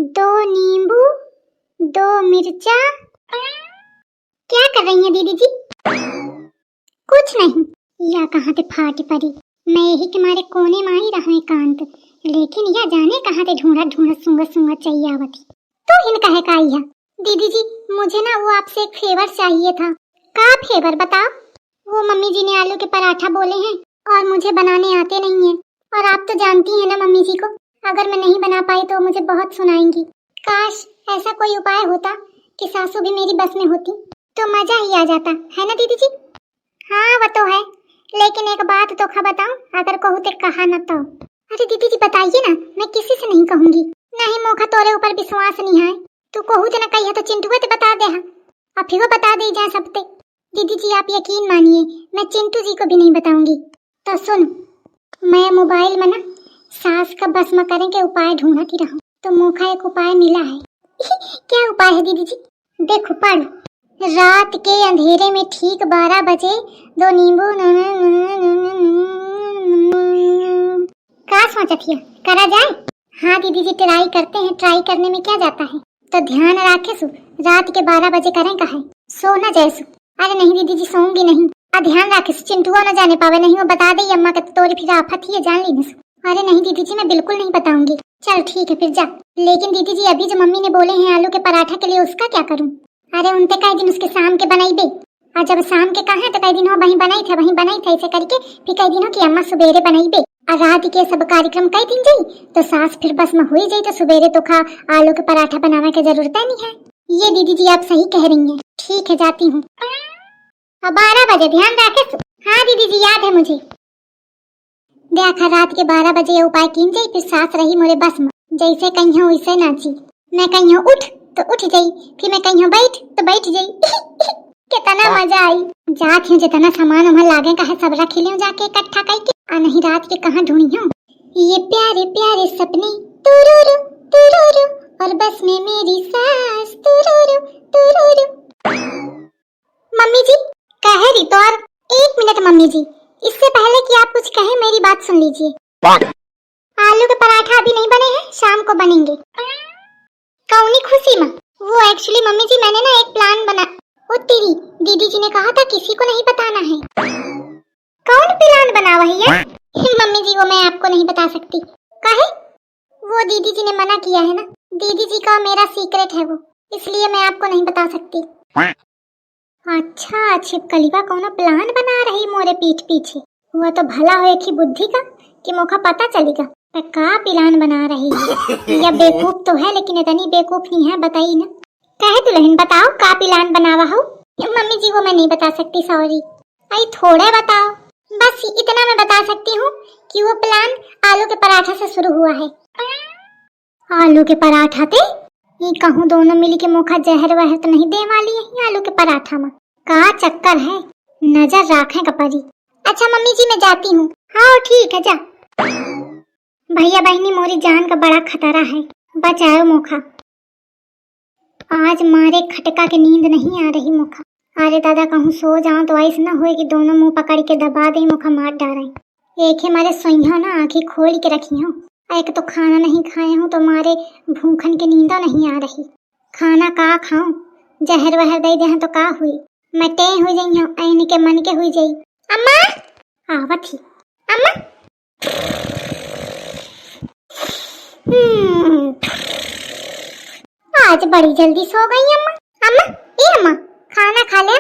2 नींबू, 2 मिर्चा। क्या कर रही हैं दीदी जी? कुछ नहीं, या कहाँ ते फाटी पड़ी। मैं यही के मारे कोने में ही रहा एकांत, लेकिन या जाने कहाँ ते ढूंढा ढूंढा सूंघा सूंघा चाहिए आवती। तो इनका है का आई है? दीदी जी मुझे ना वो आपसे एक फेवर चाहिए था। का फेवर बताओ? वो मम्मी जी ने आलू के पराठा बोले हैं और मुझे बनाने आते नहीं है, और आप तो जानती हैं ना मम्मी जी को, अगर मैं नहीं बना पाई तो मुझे बहुत सुनाएंगी। काश ऐसा कोई उपाय होता कि सासू भी मेरी बस में होती तो मजा ही आ जाता, है ना दीदी जी? हाँ वो तो है, लेकिन एक बात तो खा बताऊं, अगर कहूँ तो कहा न तो। अरे दीदी जी बताइए ना, मैं किसी से नहीं कहूंगी। नहीं मोखा तोरे ऊपर विश्वास नहीं है, तू कहू तो न कही तो चिंटू ते बता दे, और फिर वो बता दे जा सबते। दीदी जी आप यकीन मानिए, मैं चिंटू जी को भी नहीं बताऊंगी। तो सुन, मैं मोबाइल में ना सास का भस्म करने के उपाय ढूंढती रहूं, तो मोखा एक उपाय मिला है। क्या उपाय है दीदी जी? देखो पढ़। रात के अंधेरे में ठीक 12 बजे 2 नींबू। का सोचती है, करा जाए? हाँ दीदी जी ट्राई करते हैं, ट्राई करने में क्या जाता है। तो ध्यान रखे सु, रात के 12 बजे करें का है, सोना जैसु। अरे नहीं दीदी जी सोऊंगी नहीं, ध्यान रखे सु, चिंटू न जाने पावे, नहीं वो बता दे अम्मा के तोरी फिर आफत ही है, जान ली सु। अरे नहीं दीदी जी मैं बिल्कुल नहीं बताऊंगी। चल ठीक है फिर जा। लेकिन दीदी जी अभी जो मम्मी ने बोले हैं आलू के पराठा के लिए, उसका क्या करूं? अरे उनते कई दिन उसके शाम के बनाई बे, और जब शाम के कहा तो कई दिन हो वहीं बनाई थे ऐसे करके, फिर कई दिनों की अम्मा सुबेरे बनाई बे, और रात के सब कार्यक्रम कई दिन जाई तो सास फिर बस में हुई जाई, तो सुबेरे तो खा आलू के पराठा बनाने की जरूरत नहीं है। ये दीदी जी आप सही कह रही हैं। ठीक है जाती हूँ। 12 बजे ध्यान रखे। हाँ दीदी जी याद है मुझे। देखा रात के 12 बजे ये उपाय कीन जाई, फिर सास रही मोरे बस में, जैसे कहीं वैसे नाची। मैं कहीं उठ तो उठ जाई, फिर मैं कहीं बैठ तो बैठ जाई। कितना मजा आई। जात हूँ जितना सामान वहाँ लागे का है सब रख लियो जाके इकट्ठा करके, आ नहीं रात के कहाँ ढूंढी हूँ ये प्यारे प्यारे सपने तुरुरु तुरुरु, और बस में मेरी सास तुरुरु तुरुरु। मम्मी जी कह रही तो, और 1 मिनट मम्मी जी, इससे पहले कि आप कुछ कहें मेरी बात सुन लीजिए। आलू के पराठा अभी नहीं बने हैं, शाम को बनेंगे। कौनी खुशी में? वो एक्चुअली मम्मी जी मैंने ना एक प्लान बना, वो तेरी दीदी जी ने कहा था किसी को नहीं बताना है। कौन प्लान बना वही है? मम्मी जी वो मैं आपको नहीं बता सकती। काहे? वो दीदी जी ने मना किया है ना, दीदी जी का मेरा सीक्रेट है वो, इसलिए मैं आपको नहीं बता सकती। अच्छा छिपकलीवा कौन प्लान बना रही मोरे पीठ पीछे, हुआ तो भला हो एक ही बुद्धि का कि मौका पता चलेगा का प्लान बना रही है। या बेवकूफ तो है लेकिन इतनी बेवकूफ नहीं है, बताइए ना। कहे तो लहन बताओ का प्लान बनावा हो? मम्मी जी वो मैं नहीं बता सकती, सॉरी। आई थोड़े बताओ, बस इतना मैं बता सकती हूँ कि वो प्लान आलू के पराठा से शुरू हुआ है। आलू के पराठा थे? ये कहूँ दोनों मिली के मुखा जहर वहर तो नहीं दे वाली है आलू के पराठा में? का चक्कर है, नजर रखें कपरी। अच्छा मम्मी जी मैं जाती हूँ। हाँ ठीक है जा। भैया बहनी मोरी जान का बड़ा खतरा है, बचाओ मोखा। आज मारे खटका के नींद नहीं आ रही मोखा। अरे दादा कहूँ सो जाऊं तो ऐसा न होए कि दोनों मुंह पकड़ के दबा दे मोखा मार डाले। एक है मारे सोइया ना आंखें खोल के रखी हूँ, एक तो खाना नहीं खाए हूँ तो मारे भूखन के नींद नहीं आ रही। खाना का खाऊं, जहर वहर दे दे तो का हुई, मैं टे हो जाई हूँ ऐनी के मन के हुई जाई। अम्मा आवत ही अम्मा। आज बड़ी जल्दी सो गई अम्मा। अम्मा ए अम्मा खाना खा ले।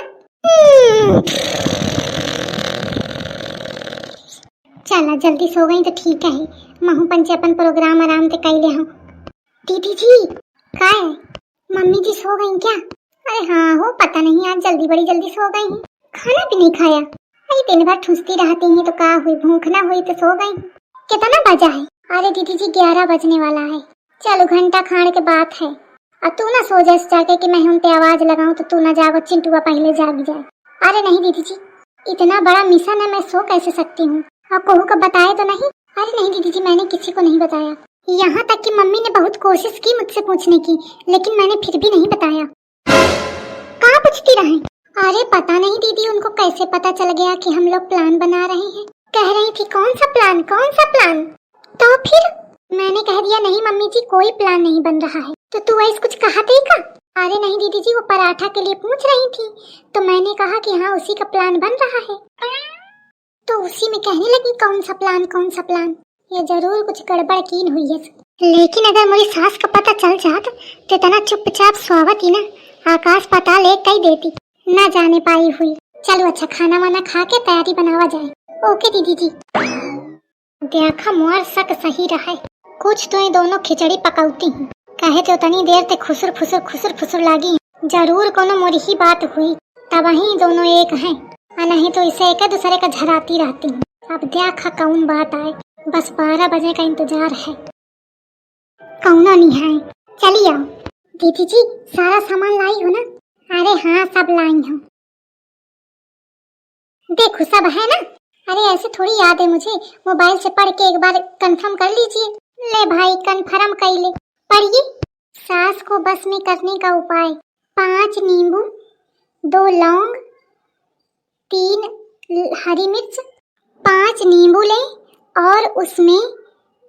चला जल्दी सो गई तो ठीक है, महू पंचे अपन प्रोग्राम आराम से कर ले हूँ। दीदी जी का है? मम्मी जी सो गई क्या? अरे हाँ हो पता नहीं, आज जल्दी बड़ी जल्दी सो गई हैं, खाना भी नहीं खाया। अरे दिन भर ठुसती रहती हैं तो का हुई, भूख ना हुई तो सो गई। कितना बजा है? अरे दीदी जी 11 बजने वाला है। चलो घंटा खाने के बाद है, और तू ना सो जाए जाके कि मैं उनते आवाज लगाऊं तो तू ना जागो, चिंटुआ पहले जाग जाए। अरे नहीं दीदी जी इतना बड़ा मिशन है, मैं सो कैसे सकती हूँ? आप कहू का बताए तो नहीं? अरे नहीं दीदी जी मैंने किसी को नहीं बताया, यहाँ तक कि मम्मी ने बहुत कोशिश की मुझसे पूछने की, लेकिन मैंने फिर भी नहीं बताया। कहाँ पूछती रहे? अरे पता नहीं दीदी उनको कैसे पता चल गया कि हम लोग प्लान बना रहे हैं। कह रही थी कौन सा प्लान कौन सा प्लान? तो फिर मैंने कह दिया नहीं मम्मी जी, कोई प्लान नहीं बन रहा है। तो तू ऐसे कुछ कहा थे का? अरे नहीं दीदी जी, वो पराठा के लिए पूछ रही थी, तो मैंने कहा कि हाँ उसी का प्लान बन रहा है, तो उसी में कहने लगी कौन सा प्लान कौन सा प्लान। ये जरूर कुछ गड़बड़ कीन हुई है। लेकिन अगर मेरी सास का पता चल जाता तो इतना चुपचाप स्वागत ही ना आकाश पाताल एक कही देती, ना जाने पाई हुई। चलो अच्छा, खाना वाना खा के तैयारी बनावा जाए। ओके दीदी जी। देखा मोर शक सही रहा, कुछ तो ये दोनों खिचड़ी पकाती हैं। कहे तो तनी देर ते खुसुर फुसुर लागी, जरूर कोनो मोरी ही बात हुई, तब ही दोनों एक हैं, नहीं तो इसे एक दूसरे का झराती रहती हैं। अब देखा कौन बात आए, बस 12 बजे का इंतजार है, कौनो नहीं है। चलिए आओ। दीदी जी सारा सामान लाई हो ना? अरे हाँ सब लाई हूँ। देखो सब है ना? अरे ऐसे थोड़ी याद है मुझे, मोबाइल से पढ़ के एक बार कंफर्म कर लीजिए। ले भाई कंफर्म कर ले, पढ़िए। सास को बस में करने का उपाय, 5 नींबू, 2 लौंग, 3 हरी मिर्च। 5 नींबू लें और उसमें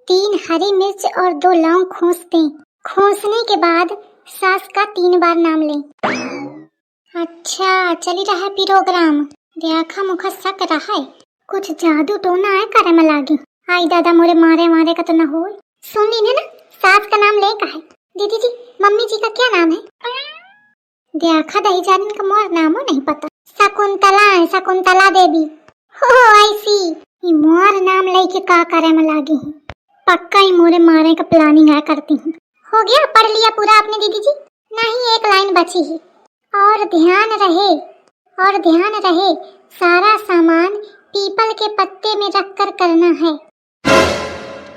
3 हरी मिर्च और 2 लौंग खोस दें। खोसने के बाद सास का 3 बार नाम लें। अच्छा चली रहा प्रोग्राम। देखा मुखा शक रहा है, कुछ जादू टोना है करे में लागी। आई दादा मोरे मारे का तो न हो। सुन ली है ना, सास का नाम ले का है। दीदी जी मम्मी जी का क्या नाम है? देखा दही जान का मोर नामो नहीं पता। शकुंतला है, शकुंतला देवी। हो ऐसी मोर नाम लेके का करे में लागी है। पक्का ही मोरे मारे का प्लानिंग है करती हूँ। हो गया, पढ़ लिया पूरा आपने दीदी जी? नहीं एक लाइन बची है। और ध्यान रहे सारा सामान पीपल के पत्ते में रखकर करना है।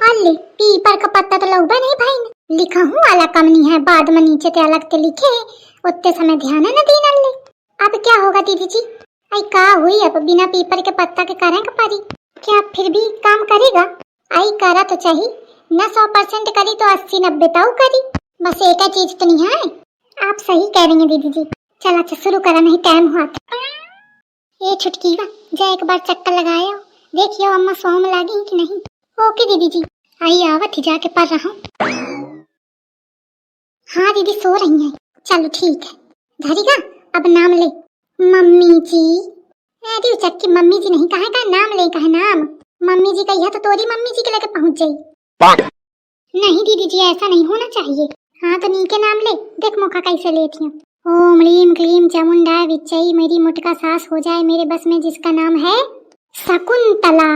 अल्ले पीपल का पत्ता तो लौबा नहीं भाई ने लिखा हूँ, अलग कमनी है, बाद में नीचे ते अलग ते लिखे है, उतने समय ध्यान न देना ले। अब क्या होगा दीदी जी? आई का हुई, अब बिना पीपल के पत्ता के करेंगे पारी, क्या फिर भी काम करेगा? आई करा तो चाहिए न 100% करी तो 80-90 तो करी, बस एक चीज तो नहीं है। आप सही कह रही हैं दीदी जी। चला अच्छा शुरू करा, नहीं टाइम हुआ था। ये छुटकी का जा एक बार चक्कर लगाए, देखियो अम्मा सोम लागी कि नहीं। ओके दीदी जी। आई आवत ही जाके पढ़ रहा हूँ। हाँ दीदी सो रही हैं। चलो ठीक है। धरिका अब नाम ले। मम्मी जी। अरे चक्की मम्मी जी नहीं, कहे का नाम ले, कहे नाम मम्मी जी का, यह तो तोरी मम्मी जी के लेके पहुंच जाई। नहीं दीदी जी ऐसा नहीं होना चाहिए। हाँ तो नी के नाम ले, देख मौका कैसे लेती हूँ। ओम ह्रीम क्लीम चामुंडा विच्चई, मेरी मुटका सास हो जाए मेरे बस में, जिसका नाम है शकुंतला।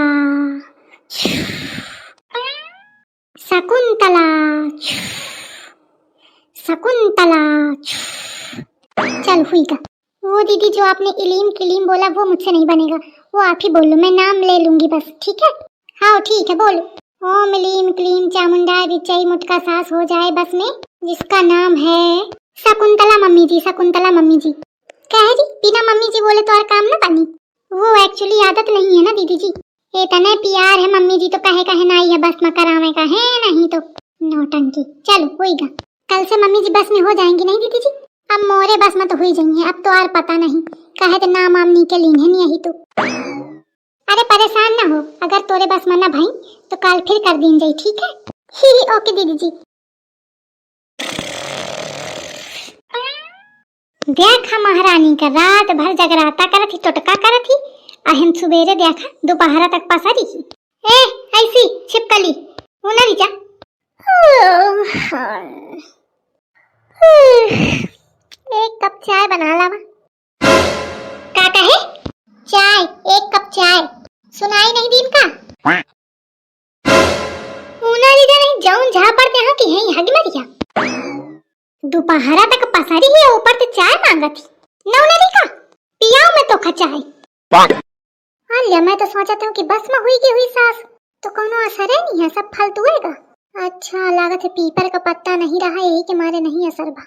शकुंतला शकुंतला। चल हुई का। वो दीदी जो आपने इलीम किलीम बोला वो मुझसे नहीं बनेगा, वो आप ही बोलो, मैं नाम ले लूंगी बस, ठीक है? हाँ ठीक है बोलो। ओम ह्रीम क्लीम चामुंडा विच्चई, मुटका सास हो जाए बस में, जिसका नाम है शकुंतला मम्मी जी। शकुंतला मम्मी जी कह रही बिना मम्मी जी बोले तो और काम ना बनी। वो एक्चुअली आदत नहीं है ना दीदी जी, इतने प्यार है मम्मी जी तो कहे ना ही है बस में करावे का है, नहीं तो नौटंकी। चलो होएगा, कल से मम्मी जी बस में हो जाएंगी नहीं दीदी जी? अब मोरे बस में तो हुई जाएंगे, अब तो और पता नहीं कहे तो नाम आमनी के लीन है नहीं यही तो। अरे परेशान ना हो, अगर तोरे बस में ना भाई तो कल फिर कर दीन जाए, ठीक है? ही ओके दीदी जी। देखा महारानी का रात भर जगराता करत ही, टोटका करत ही, अहम सुबेरे देखा दोपहरा तक पसरी ही। ए ऐसी छिपकली उनरी जा। एक कप चाय बना लावा। का कहे? चाय, 1 कप चाय। सुनाई नहीं दिन का? उनरी जा नहीं जाऊन जा पड़ते हैं कि है हग मरिया। दोपहरा तक पसारी है, ऊपर से चाय मांगती। नौनरी का पियाओ में तो खचाई। अल्लाह मैं तो सोचा था कि बस में हुई की हुई सास तो कोनो असर है नहीं है, सब फालतू हैगा। अच्छा लागत है पीपर का पत्ता नहीं रहा, यही के मारे नहीं असर बा।